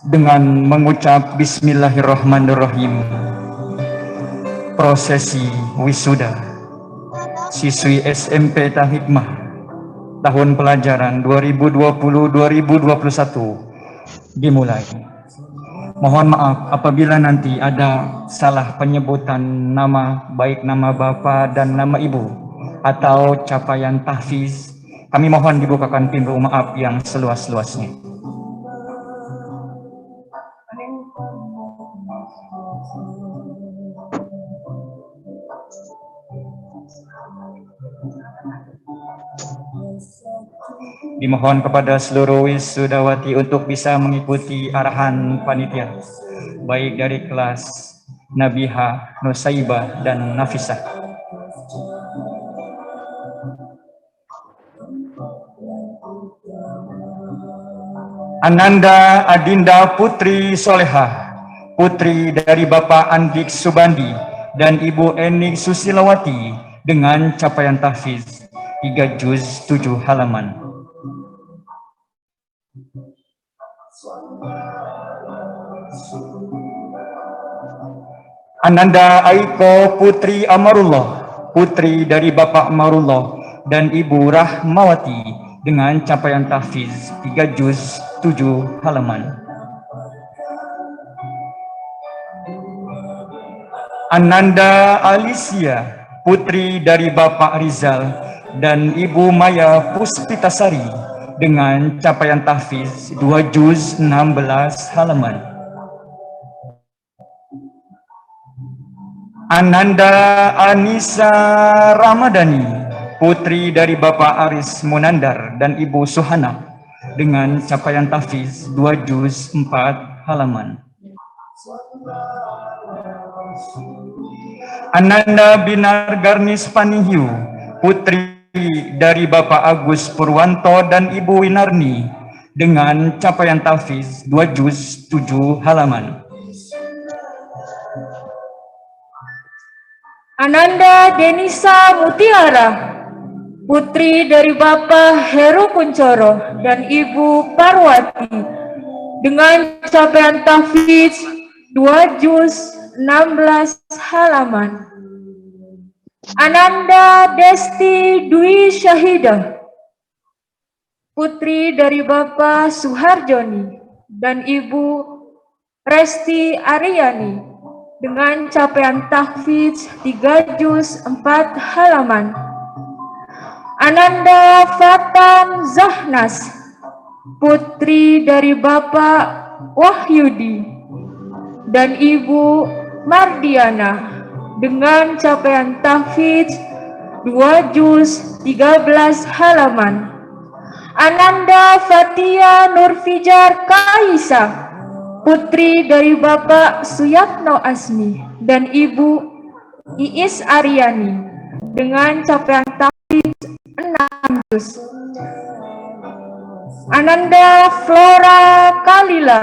Dengan mengucap Bismillahirrahmanirrahim, prosesi wisuda siswi SMP Al-Hikmah tahun pelajaran 2020-2021 dimulai. Mohon maaf apabila nanti ada salah penyebutan nama, baik nama Bapak dan nama Ibu atau capaian tahfiz. Kami mohon dibukakan pintu maaf yang seluas-luasnya. Dimohon kepada seluruh wisudawati untuk bisa mengikuti arahan panitia, baik dari kelas Nabiha, Nusaibah, dan Nafisah. Ananda Adinda Putri Solehah, putri dari Bapak Andik Subandi dan Ibu Enik Susilawati dengan capaian tahfiz 3 juz 7 halaman. Ananda Aiko Putri Amarullah, putri dari Bapak Amarullah dan Ibu Rahmawati dengan capaian tahfiz 3 juz 7 halaman. Ananda Alicia, putri dari Bapak Rizal dan Ibu Maya Puspitasari dengan capaian tahfiz 2 juz 16 halaman. Ananda Anissa Ramadhani, putri dari Bapak Aris Munandar dan Ibu Suhana dengan capaian tahfiz 2 juz 4 halaman. Ananda Binar Garnis Panihiu, putri dari Bapak Agus Purwanto dan Ibu Winarni dengan capaian tahfiz 2 juz 7 halaman. Ananda Denisa Mutiara, putri dari Bapak Heru Kuncoro dan Ibu Parwati dengan capaian tahfiz 2 juz 16 halaman. Ananda Desti Dwi Syahidah, putri dari Bapak Suharjoni dan Ibu Resti Aryani, dengan capaian tahfidz 3 juz 4 halaman. Ananda Fatan Zahnas, putri dari Bapak Wahyudi dan Ibu Mardiana, dengan capaian tahfidz 2 juz 13 halaman. Ananda Fatia Nurfijar Kaisa, putri dari Bapak Suyatno Asmi dan Ibu Iis Aryani, dengan capaian tahfidz 6 juz. Ananda Flora Kalila,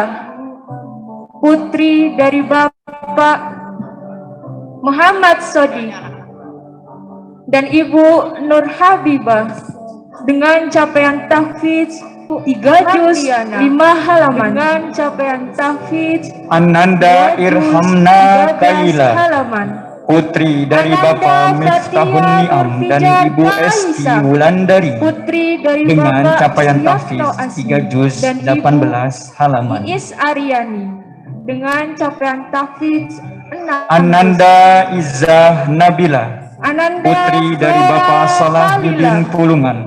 putri dari Bapak Muhammad Sodi dan Ibu Nur Habibah, dengan capaian tahfidz 3 juz 5 halaman, dengan capaian tahfidz Ananda 2 juz Irhamna 13 Kaila, halaman. putri dari Bapak Miftahun Niam dan Ibu Esti Wulandari, putri dari dengan Bapak capaian Suyatno tahfidz Asmi 3 juz dan 18 halaman. Iis Aryani, dengan capaian tahfidz 6 Ananda Izzah Nabila, Ananda putri dari Flora Bapak Salahuddin Kalila, Pulungan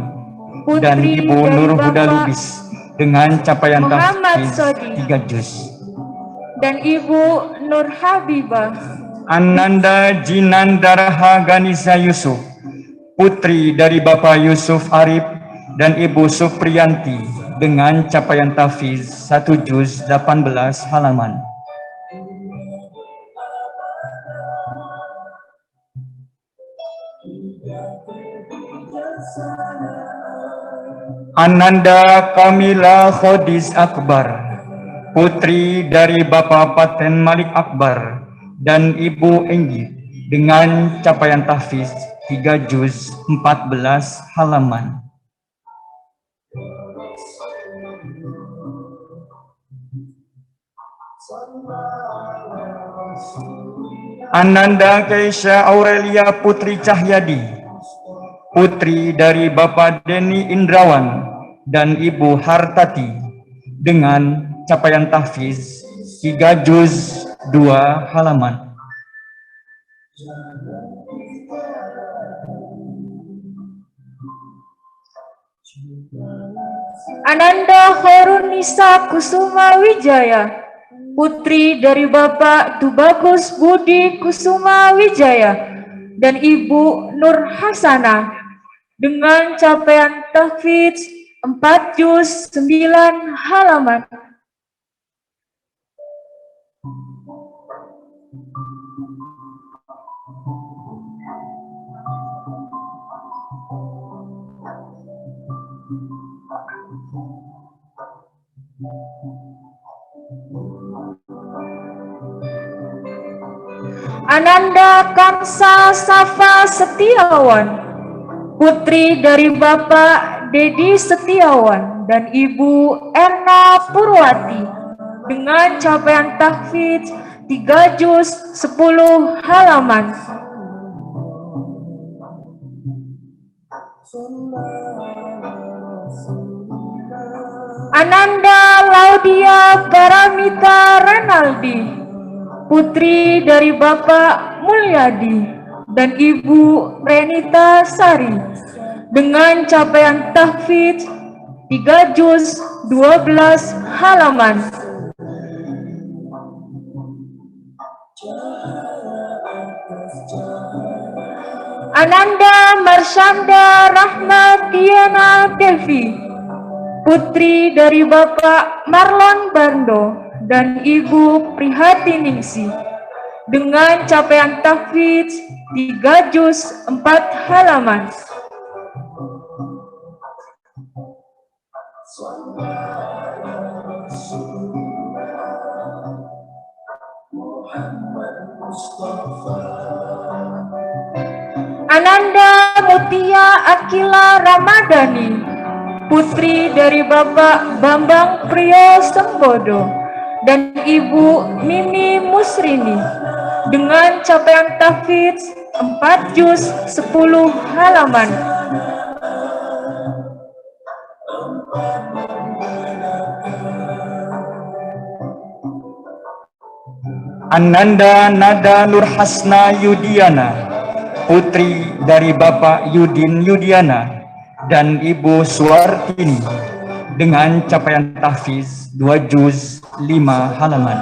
dan putri Ibu dari Nur Huda Bapak Lubis, dengan capaian Muhammad tahfidz Sodi 3 juz. dan Ibu Nur Habibah. Ananda Jinandaraha Ganisa Yusuf, putri dari Bapak Yusuf Arif dan Ibu Supriyanti, dengan capaian tahfidz 1 juz 18 halaman. Ananda Kamila Khodiz Akbar, putri dari Bapak Paten Malik Akbar dan Ibu Enggi, dengan capaian tahfidz 3 juz 14 halaman. Ananda Keisha Aurelia Putri Cahyadi, putri dari Bapak Deni Indrawan dan Ibu Hartati, dengan capaian tahfidz 3 juz 2 halaman. Ananda Horunisa Kusuma Wijaya, putri dari Bapak Tubagus Budi Kusuma Wijaya dan Ibu Nur Hasanah, dengan capaian tahfidz 4 juz 9 halaman. Ananda Kamsa Safa Setiawan, putri dari Bapak Dedi Setiawan dan Ibu Erna Purwati, dengan capaian tahfidz 3 juz 10 halaman. Ananda Laudia Paramita Renaldi, putri dari Bapak Mulyadi dan Ibu Renita Sari, dengan capaian tahfidz 3 juz 12 halaman. Ananda Marsyanda Rahmatiana Devi, putri dari Bapak Marlon Bando dan Ibu Prihatiningsi, dengan capaian tahfidz 3 juz 4 halaman. Ananda Mutia Akila Ramadhani, putri dari Bapak Bambang Priyo Sembodo dan Ibu Mimi Musrini, dengan capaian tahfidz 4 juz 10 halaman. Ananda Nada Nurhasna Yudiana, putri dari Bapak Yudin Yudiana dan Ibu Suwartini, dengan capaian tahfiz 2 juz 5 halaman.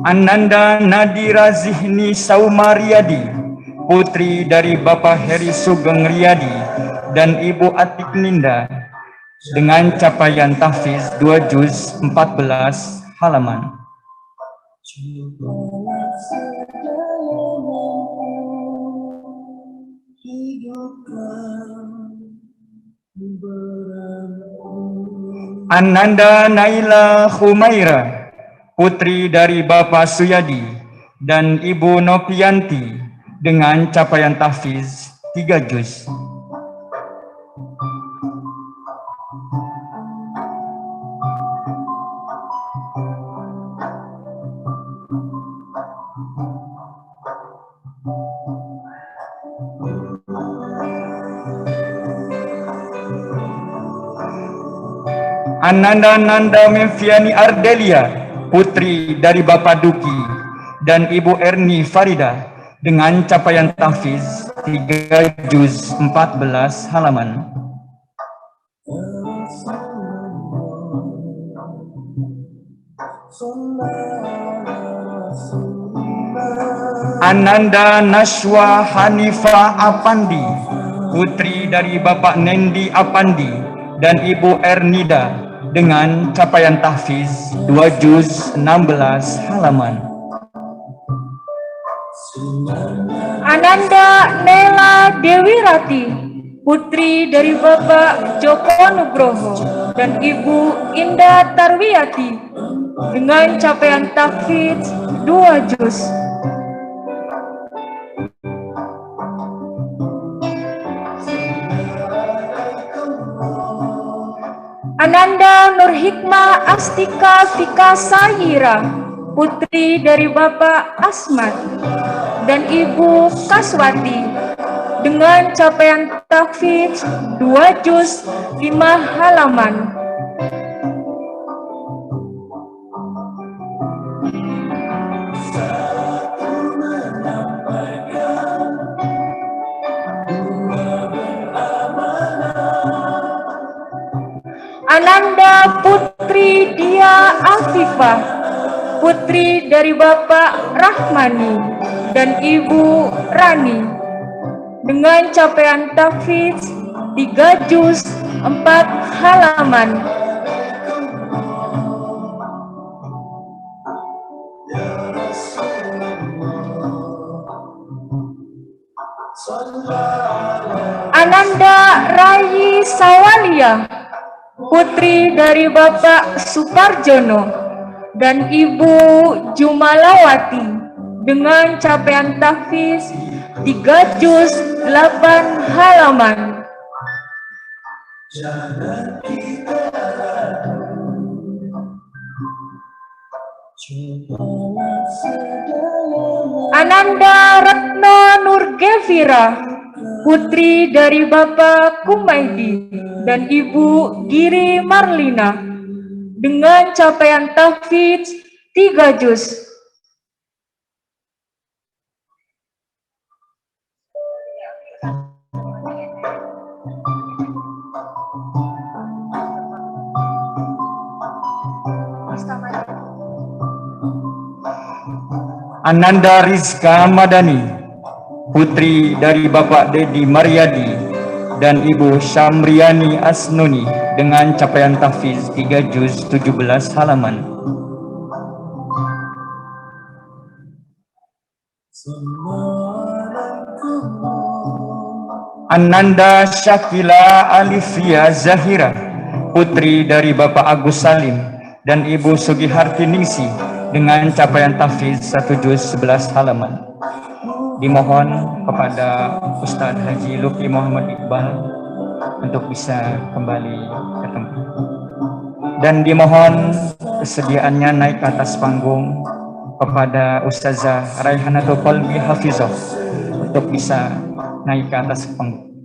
Ananda Nadira Zihni Saumariyadi, putri dari Bapak Heri Sugeng Riyadi dan Ibu Atik Ninda, dengan capaian tahfiz 2 juz 14 halaman. Ananda Naila Humaira, putri dari Bapak Suyadi dan Ibu Nopianti, dengan capaian tahfiz 3 juz. Ananda Nanda Meviani Ardelia, putri dari Bapak Duki dan Ibu Erni Farida, dengan capaian tahfiz 3 juz 14 halaman. Ananda Nashwa Hanifa Apandi, putri dari Bapak Nendi Apandi dan Ibu Ernida, dengan capaian tahfiz 2 juz 16 halaman. Ananda Nela Dewi Rati, putri dari Bapak Joko Nugroho dan Ibu Indah Tarwiyati, dengan capaian tahfiz 2 juz. Ananda Nurhikmah Astika Fika Sayira, putri dari Bapak Asmat dan Ibu Kaswati, dengan capaian tahfiz 2 juz 5 halaman. Ananda Putri Dia Afifah, putri dari Bapak Rahmani dan Ibu Rani, dengan capaian tahfiz 3 juz 4 halaman. Ananda Rayi Sawalia, putri dari Bapak Suparjono dan Ibu Jumalawati, dengan capaian tahfiz 3 juz 8 halaman. Ananda Retno Nurgevira, putri dari Bapak Kumaidi dan Ibu Giri Marlina, dengan capaian tahfiz 3 juz. Ananda Rizka Madani, putri dari Bapak Dedi Maryadi dan Ibu Syamriani Asnuni, dengan capaian tahfiz 3 juz 17 halaman. Ananda Syakila Alifia Zahira, putri dari Bapak Agus Salim dan Ibu Sugiharti Ningsi, dengan capaian tahfiz 1 juz 11 halaman. Dimohon kepada Ustadz Haji Luki Muhammad Iqbal untuk bisa kembali ke tempat. Dan dimohon kesediaannya naik ke atas panggung kepada Ustazah Raihanatul Qalbi Hafizah untuk bisa naik ke atas panggung.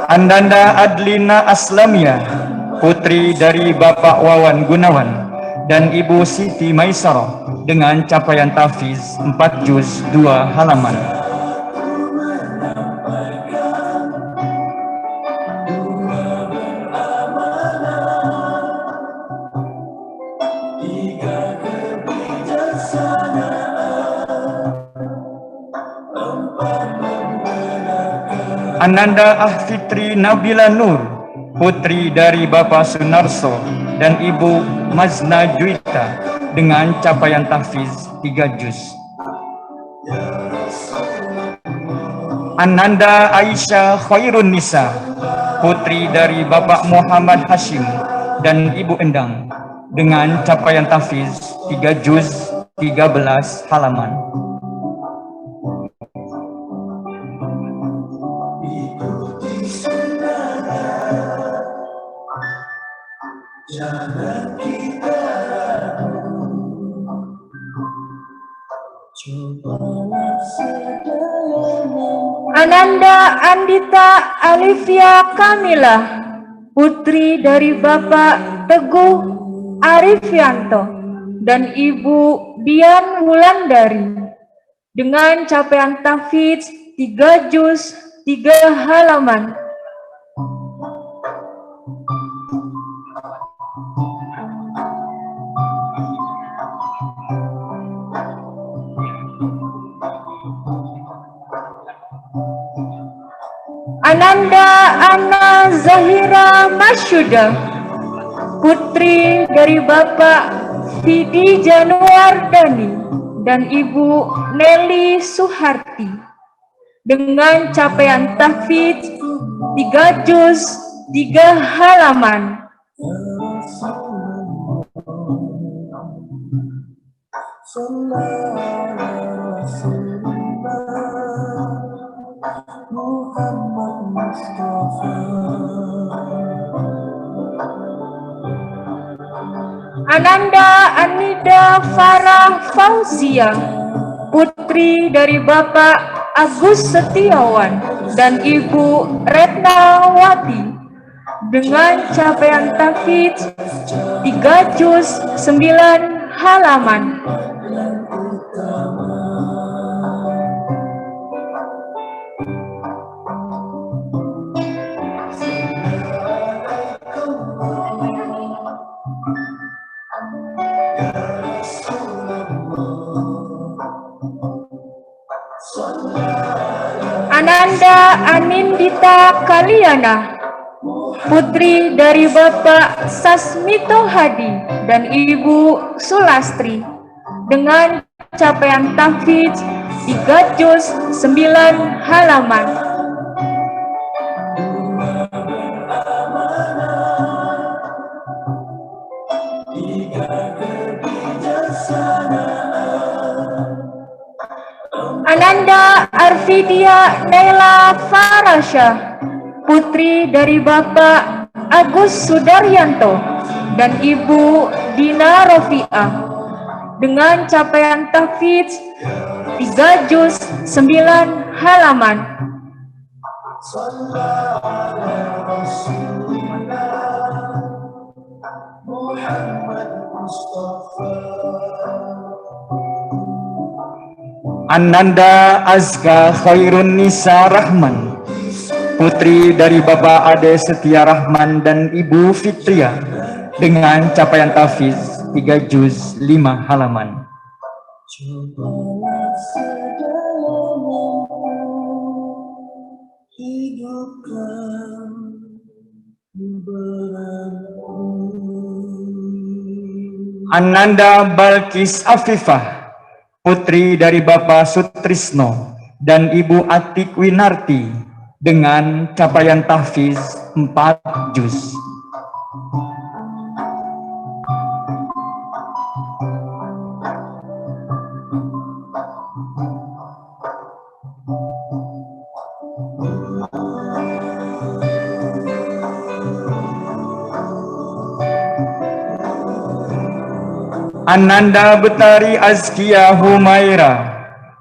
Ananda Adlina Aslamia, putri dari Bapak Wawan Gunawan dan Ibu Siti Maisarah dengan capaian tahfiz 4 juz 2 halaman. Ananda Ahfitri Nabila Nur, putri dari Bapak Sunarso dan Ibu Mazna Juita dengan capaian tahfiz 3 juz. Ananda Aisyah Khairun Nisa, putri dari Bapak Muhammad Hashim dan Ibu Endang dengan capaian tahfiz 3 juz 13 halaman. Ananda Andita Alivia Kamila, putri dari Bapak Teguh Arifianto dan Ibu Dian Wulandari dengan capaian tahfiz 3 juz 3 halaman. Ananda Ana Zahira Masyuda, putri dari Bapak Fidi Januardani dan Ibu Nelly Suharti dengan capaian tahfiz 3 juz 3 halaman. Ananda Anida Farah Fauzia, putri dari Bapak Agus Setiawan dan Ibu Retnawati dengan capaian tahfiz 3 juz 9 halaman. Ananda Anindita Kaliana, putri dari Bapak Sasmito Hadi dan Ibu Sulastri dengan capaian tahfiz 3 juz 9 halaman. Ananda Arfidia Nela Farasha, putri dari Bapak Agus Sudaryanto dan Ibu Dina Rofiah dengan capaian tahfiz 3 juz 9 halaman. Ananda Azka Khairun Nisa Rahman, putri dari Bapak Ade Setia Rahman dan Ibu Fitria dengan capaian tahfiz 3 juz 5 halaman. Ananda Balkis Afifah, putri dari Bapak Sutrisno dan Ibu Atik Winarti, dengan capaian tahfiz 4 juz. Ananda Betari Azkia Humaira,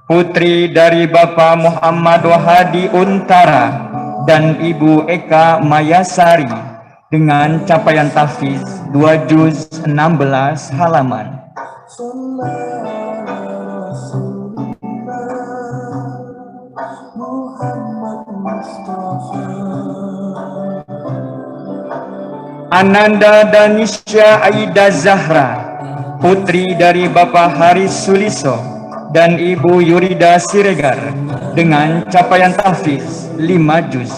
putri dari Bapak Muhammad Wahadi Untara dan Ibu Eka Mayasari, dengan capaian tahfiz 2 juz 16 halaman. Ananda Danisha Aida Zahra, putri dari Bapak Haris Suliso dan Ibu Yurida Siregar, dengan capaian tahfiz 5 juz.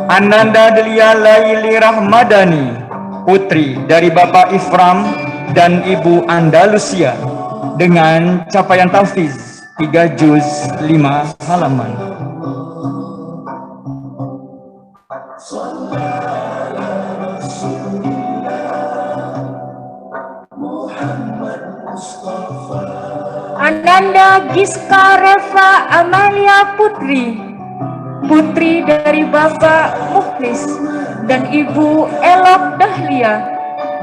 Ananda Delia Laili Rahmadani, putri dari Bapak Ifram dan Ibu Andalusia, dengan capaian tahfiz 3 juz 5 halaman. Ananda Giska Reva Amalia Putri, putri dari Bapak Mukhlis dan Ibu Elok Dahlia,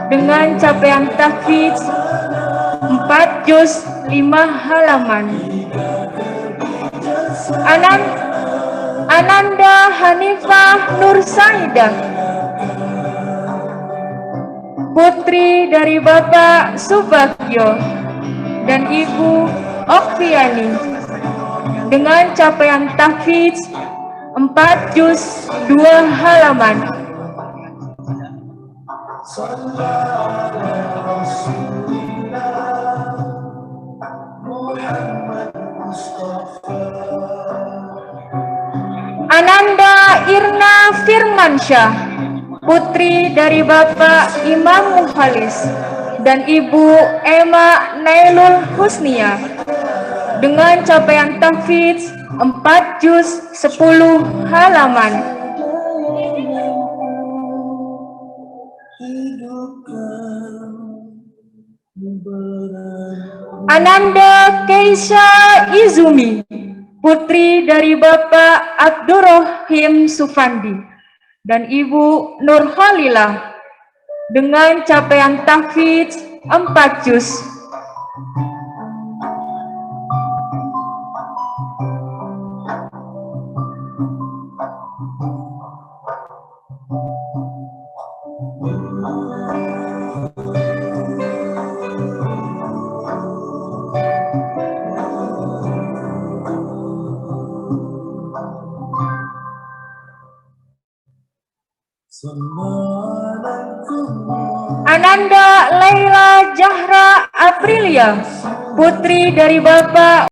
dengan capaian tahfiz 4 juz 5 halaman. Ananda Hanifah Nur Saidah, putri dari Bapak Subagio dan Ibu Okviani, dengan capaian tahfiz 4 juz 2 halaman. Ananda Irna Firmansyah, putri dari Bapak Imam Muhalis dan Ibu Emma Nailul Husnia, dengan capaian tahfiz 4 juz 10 halaman. Ananda Keisha Izumi, putri dari Bapak Abdurrahim Sufandi dan Ibu Nurhalilah, dengan capaian tahfiz 4 juz. Ananda Laila Jahra Aprilia, putri dari Bapak